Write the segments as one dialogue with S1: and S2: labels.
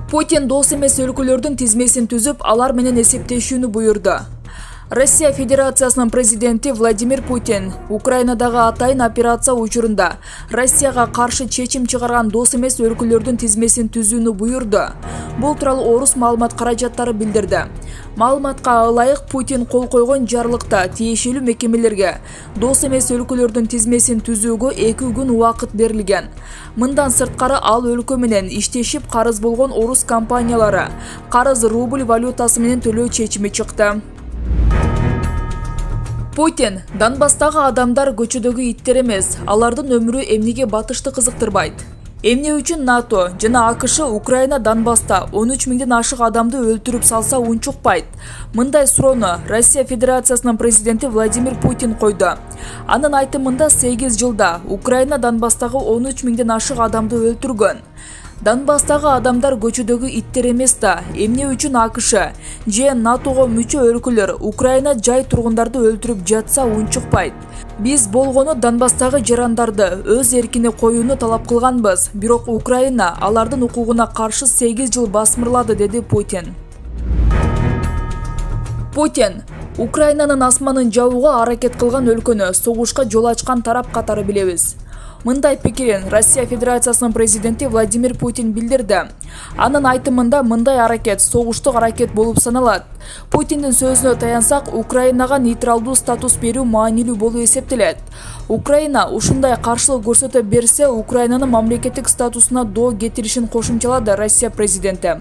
S1: Путин дос эмес өлкөлөрдүн тизмесин түзүп, алар менен эсептешүүнү буйрду. Россия Федерациясынын президенти Владимир Путин Украинадагы атайын операция учурунда Россияга каршы чечим чыгарган дос эмес өлкөлөрдүн тизмесин түзүүнү буйрду. Бул тууралуу орус маалымат каражаттары билдирди. Маалыматка ылайык Путин кол койгон жарлыкта тиешелүү мекемелерге дос эмес өлкөлөрдүн тизмесин түзүүгө 2 күн убакыт берилген. Мындан сырткары ал өлкө менен иштешип карыз болгон орус компаниялары карыз рубль валютасы менен төлөө чечими чыкты. Путин Донбасстагы адамдар көчөдөгү иттер эмес, алардын өмүрү эмнеге батышты кызыктырбайт. Эмне үчүн НАТО жана АКШ Украина Донбасста 13 миңден ашык адамды өлтүрүп салса унчукпайт? Мындай суроону Россия Федерациясынын президенти Владимир Путин койду. Анын айтымында 8 жылда Украина Донбасстагы 13 миңден ашык адамды өлтүргөн. Донбасстагы адамдар көчөдөгү иттер эмес да, эмне үчүн АКШ же НАТОго мүчө өлкөлөр Украина жай тургундарды өлтүрүп жатса унчукпайт. Биз болгону Донбасстагы жарандарды өз эркине коюуну талап кылганбыз, бирок Украина алардын укугуна каршы 8 жыл басмырлады, деди Путин. Путин Украинанын асманын жабууга аракет кылган өлкөнү согушка жол ачкан тарап катары билебиз. Мындай пикирин Россия Федерациясынын президенти Владимир Путин билдирди. Анын айтымында мындай аракет согуштук аракет болуп саналат. Путиндин сөзүнө таянсак, Украинага нейтралдуу статус берүү маанилүү болуп эсептелет. Украина ушундай каршылык көрсөтө берсе, Украинанын мамлекеттик статусуна доо кетиришин кошумчалады Россия президенти.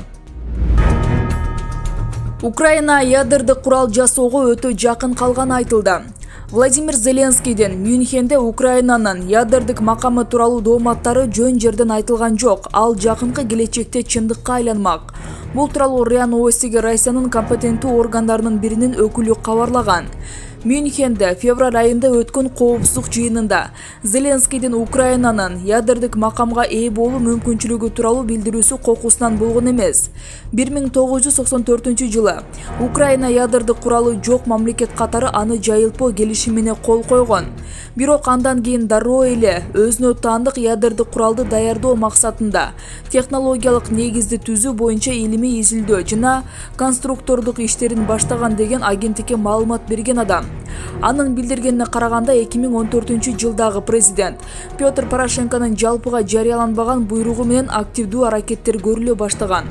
S1: Украина ядердик курал жасоого өтө жакын калганы айтылды. Владимир Зеленскийден Мюнхенде Украинанын ядердик макамы тууралуу дооматтары жөн жерден айтылган жок. Ал жакынкы келечекте чындыкка айланмак. Бул тууралуу РИА Новостиге Россиянын компетенттүү органдарынын биринин өкүлү кабарлаган. Мюнхенде февраль айында өткөн коопсуздук жыйынында Зеленскийдин Украинанын ядердик макамга ээ болуу мүмкүнчүлүгү тууралуу билдирүүсү кокусунан болгон эмес. 1994 жылы Украина ядердик куралы жок мамлекет катары аны жайылтпоо келишимине кол койгон. Бирок андан кийин дароо эле өзүнө таандык ядердик куралды даярдоо максатында технологиялык негизди түзүү боюнча илимий изилдөө жана конструктордук иштерин баштаган деген агенттикке маалымат берген адам. Анын билдиргенине караганда 2014 жылдагы президент Петр Порошенконун жалпыга жарыяланбаган буйругу менен активдүү аракеттер көрүлө баштаган.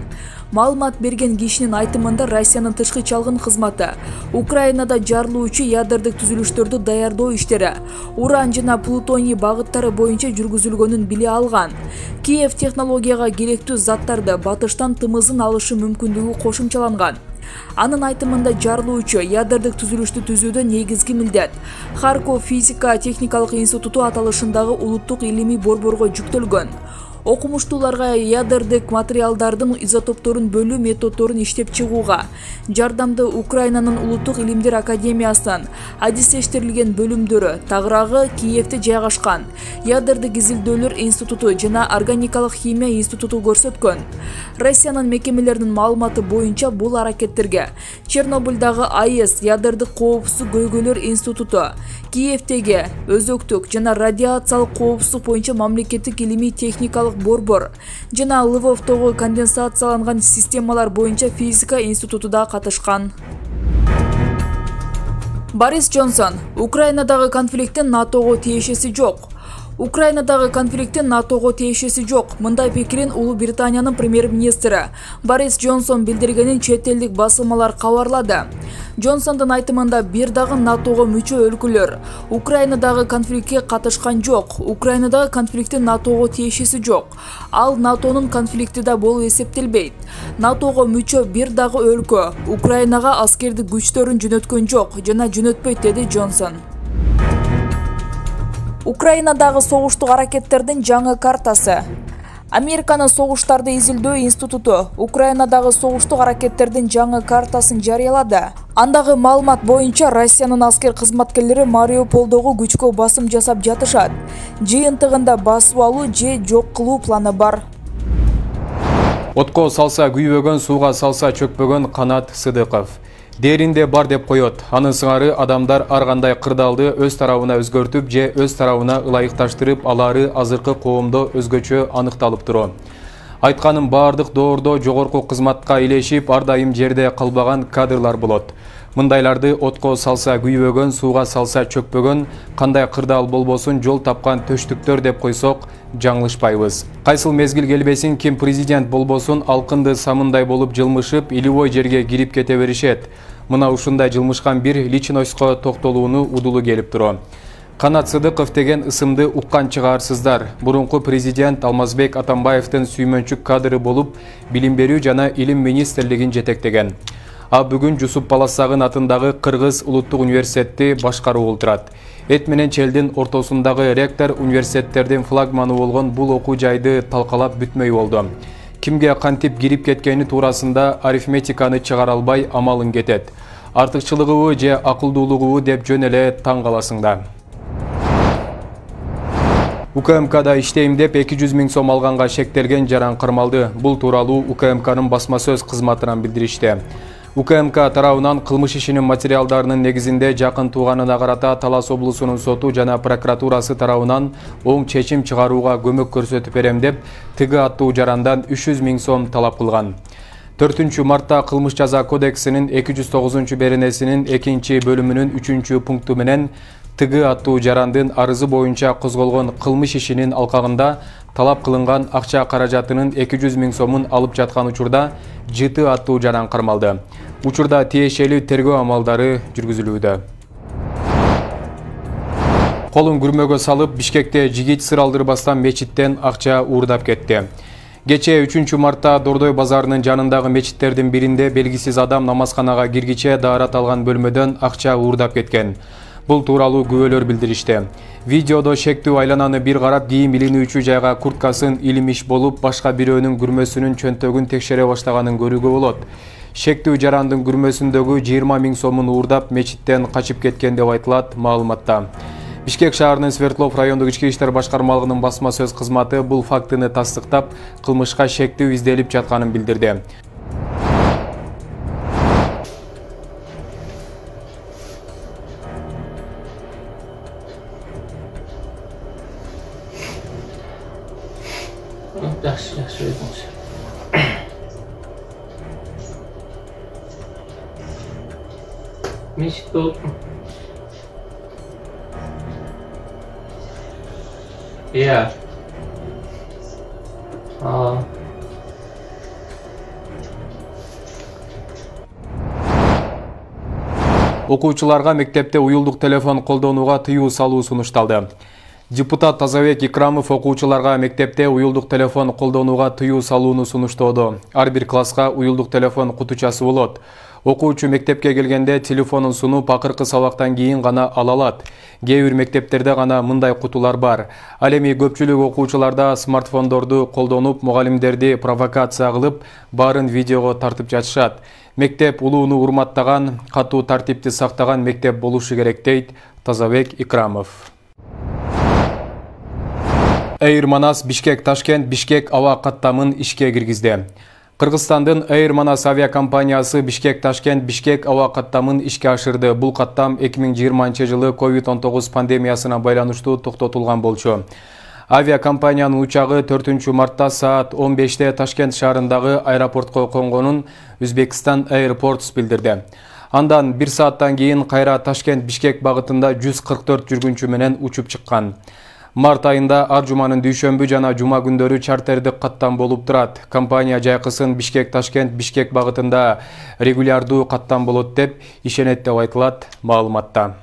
S1: Маалымат берген кишинин айтымында Россиянын тышкы чалгын кызматы Украинада жарылуучу ядердик түзүлүштөрдү даярдоо иштери уран жана плутоний багыттары боюнча жүргүзүлгөнүн биле алган. Киев технологияга керектүү заттарды батыштан тымызын алышы мүмкүндүгү кошумчаланган. Анын айтымында жарылуучу ядердик түзүлүштү түзүүдө негизги милдет Харьков физика техникалык институту аталышындагы улуттук илимий борборго жүктөлгөн. Окумуштууларга ядердик материалдардын изотопторун бөлүү методдорун иштеп чыгууга жардамды Украинанын улуттук илимдер академиясынын адистештирилген бөлүмдөрү, тагыраагы Киевде жайгашкан ядердик изилдөөлөр институту жана органикалык химия институту көрсөткөн. Россиянын мекемелеринин маалыматы боюнча бул аракеттерге Чернобыльдагы АЭС ядердик коопсуздук көйгөйлөр институту, Киевдеги өзөктүк жана радиациялык коопсуздук боюнча мамлекеттик илимий техникалык борбор жана Львовдогу конденсацияланган системалар боюнча физика институту да катышкан. Борис Джонсон Украинадагы конфликттин НАТОго тиешеси жок. Украинадагы конфликттин НАТОго тиешеси жок. Мындай пикирин Улуу Британиянын премьер-министри Борис Джонсон билдиргенин чет элдик басылмалар кабарлады. Джонсондун айтымында бир дагы НАТОго мүчө өлкөлөр Украинадагы конфликтке катышкан жок. Украинадагы конфликттин НАТОго тиешеси жок. Ал НАТОнун конфликти да болуп эсептелбейт. НАТОго мүчө бир дагы өлкө Украинага аскердик күчтөрүн жөнөткөн жок жана жөнөтпөйт, деди Джонсон. Украинадагы согуштук аракеттердин жаңы картасы. Американын согуштарды изилдөө институту Украинадагы согуштук аракеттердин жаңы картасын жарыялады. Андагы маалымат боюнча Россиянын аскер кызматкерлери Мариуполдогу күчкө басым жасап жатышат. Жыйынтыгында басып алуу же жок кылуу планы бар.
S2: Отко салса күйбөгөн, сууга салса чөкпөгөн Канат Сыдыков. Деринде бар деп коет. Анын сыңары адамдар ар кандай кырдаалды өз тарабына өзгөртүп же өз тарабына ылайыкташтырып алары азыркы коомдо өзгөчө аныкталып турат. Айтканым бардык доордо жогорку кызматка илешип, ар дайым жерде калбаган кадрлар болот. Мындайларды отко салса күйбөгөн, сууга салса чөкпөгөн, кандай кырдаал болбосун жол тапкан төштүктөр деп койсок жаңылышпайбыз. Кайсыл мезгил келбесин, ким президент болбосун алкынды самындай болуп жылмышып, илибой жерге кирип кете беришет. Мына ушундай жылмышкан бир личностько токтолууну удулу келип турат. Канат Сыдыков деген ысымды уккан чыгарсыздар. Бурунку президент Алмазбек Атамбаевдин сүймөнчүк кадры болуп, билим берүү жана илим министрлигин жетектеген. Бүгүн Жусуп Баласагын атындагы Кыргыз улуттук университетти башкарып отурат. Эт менен челдин ортосундагы ректор университеттердин флагманы болгон бул окуу жайды талкалап бүтмөй болду. Кимге кантип кирип кеткени туурасында арифметиканы чыгара албай амалың кетет. Артыкчылыгыбы же акылдуулугубу деп жөн эле таң каласыңда. УКМКда иштейм деп 200 000 сом алганга шектелген жаран кырмалды. Бул тууралуу УКМКнын басма сөз кызматынан билдиришти. УКМК тарабынан кылмыш ишинин материалдарынын негизинде жакын тууганына карата Талас облусунун соту жана прокуратурасы тарабынан оң чечим чыгарууга көмөк көрсөтүп берем деп ТГ аттуу жарандан 300 000 сом талап кылган. 4 мартта кылмыш жаза кодексинин 209 беренесинин 2 бөлүмүнүн 3 пункту менен ТГ аттуу жарандын арызы боюнча козголгон кылмыш ишинин алкагында талап кылынган акча каражатынын 200 000 сомун алып жаткан учурда ЖТ аттуу жаран кармалды. Учурда тиешелүү тергөө амалдары жүргүзүлүүдө. Колун күрмөгө салып, Бишкекте жигит сыр алдырбастан мечиттен акча уурдап кетти. Кечээ 3 мартта Дордой базарынын жанындагы мечиттердин биринде белгисиз адам намазканага киргиче даарат алган бөлмөдөн акча уурдап кеткен. Бул тууралуу күбөлөр билдиришти. Видеодо шектүү айлананы бир карап, кийим илинүүчү жайга курткасын илимиш болуп, башка бирөөнүн күрмөсүнүн чөнтөгүн текшере баштаганын көрүүгө болот. Шектүү жарандын күрмөсүндөгү 20 000 сомун уурдап мечиттен качып кеткен деп айтылат маалыматта. Бишкек шаарынын Свердлов райондук ички иштер башкармалыгынын басма сөз кызматы бул фактыны тастыктап, кылмышка шектүү изделип жатканын билдирди.
S3: Yaxşı ödünüz. Meşit oldu mu? Ya.
S2: Окуучуларга мектепте уюлдук телефон колдонууга тыюу салуу сунушталды. Депутат Тазабек Икрамов окуучуларга мектепте уюлдук телефон колдонууга тыюу салууну сунуштоодо. Ар бир класска уюлдук телефон кутучасы болот. Окуучу мектепке келгенде телефонун сунуп акыркы сабактан кийин гана ала алат. Кээ бир мектептерде гана мындай кутулар бар. Ал эми көпчүлүк окуучуларда смартфондорду колдонуп, мугалимдерди провокация кылып, баарын видеого тартып жатышат. Мектеп улууну урматтаган, катуу тартипти сактаган мектеп болушу керек дейт Тазабек Икрамов. Эйр Манас Бишкек Ташкент Бишкек аба каттамын ишке киргизди. Кыргызстандын Эйр Манас авиакомпаниясы Бишкек Ташкент Бишкек аба каттамын ишке ашырды. Бул каттам 2020 жылы COVID-19 пандемиясына байланыштуу токтотулган болчу. Авиакомпаниянын учагы 4 мартта саат 15-те Ташкент шаарындагы аэропортко конгонун Өзбекстан Airports билдирди. Андан 1 сааттан кийин кайра Ташкент Бишкек багытында 144 жүргүнчү менен учуп чыккан. Март айында ар жуманын дүйшөмбү жана жума күндөрү чартердик каттам болуп турат. Компания жайкысын Бишкек Ташкент Бишкек багытында регулярдуу каттам болот деп ишенет деп айтылат маалыматта.